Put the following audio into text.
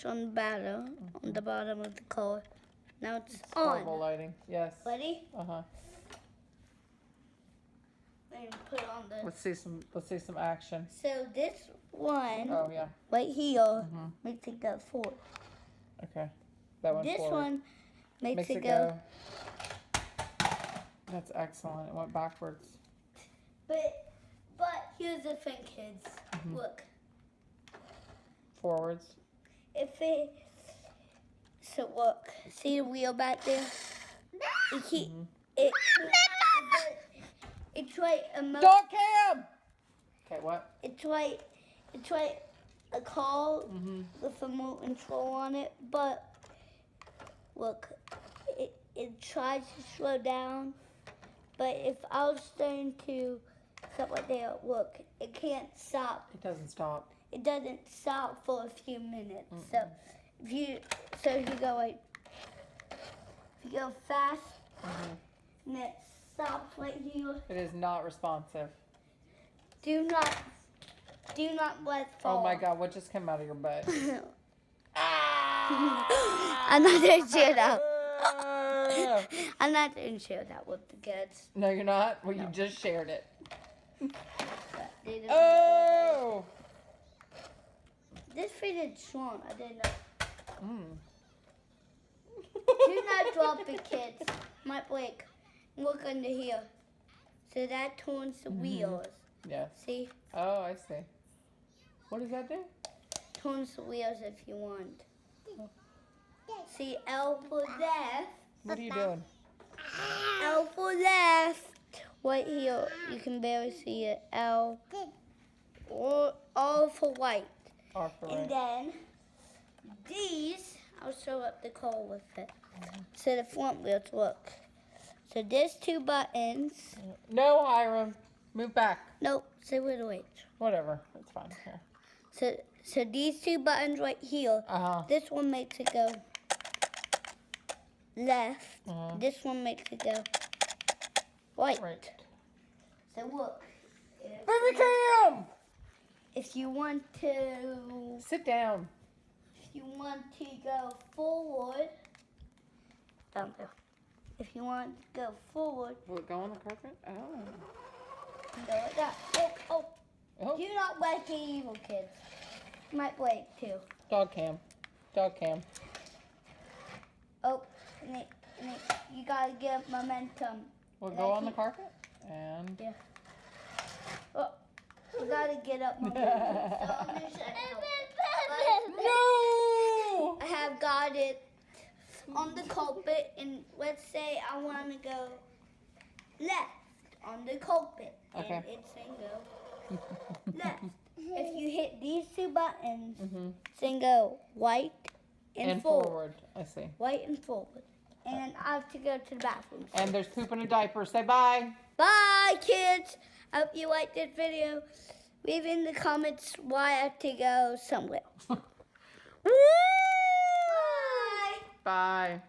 switch on the bottom of the car. Now it's Sparkle on. lighting. Yes. Ready? Uh-huh. Then put it on the. Let's see some action. So this one Oh yeah. right here makes it go forward. Okay. That one This forward. one makes it go. That's excellent. It went backwards. But here's the thing, kids. Look. Forwards. So look, see the wheel back there? It's right Dog cam! Okay, what? It's right a car with a remote control on it, but look, it tries to slow down, but if I was starting to stop right there, look, it can't stop. It doesn't stop. It doesn't stop for a few minutes. So if you go like, if you go fast, and it stops right here. It is not responsive. Do not let fall. Oh my God! What just came out of your butt? I'm not gonna share that. I'm not gonna share that with the kids. No, you're not. Well, you just shared it. Oh! Oh! This thing is strong. I didn't know. Mm. Do not drop it, kids. Might break. Look under here. So that turns the wheels. Yes. See? Oh, I see. What does that do? Turns the wheels if you want. See, L for left. What are you doing? L for left. Right here. You can barely see it. L. Or R for right. R for right. And then these, I'll show up the car with it. So the front wheels, look. So there's 2 buttons. No, Hiram. Move back. Nope, say with the H. Whatever. It's fine. Here. So these 2 buttons right here. This one makes it go left. This one makes it go right. So look. Baby cam! If you want to Sit down. If you want to go forward, down there. If you want to go forward, Will it go on the carpet? Oh. go like that. Oh. Do not like the evil kids. You might break too. Dog cam. Dog cam. Oh, you gotta give momentum. Will it go on the carpet? And. Yeah. Oh, you gotta get up momentum. So I'm gonna shut it. No! I have got it on the carpet, and let's say I want to go left on the carpet. Okay. And it's saying go left. If you hit these 2 buttons, it's saying go right and forward. I see. Right and forward. And I have to go to the bathroom. And there's poop in a diaper. Say bye. Bye, kids. I hope you liked this video. Leave in the comments why I have to go somewhere. Bye. Bye.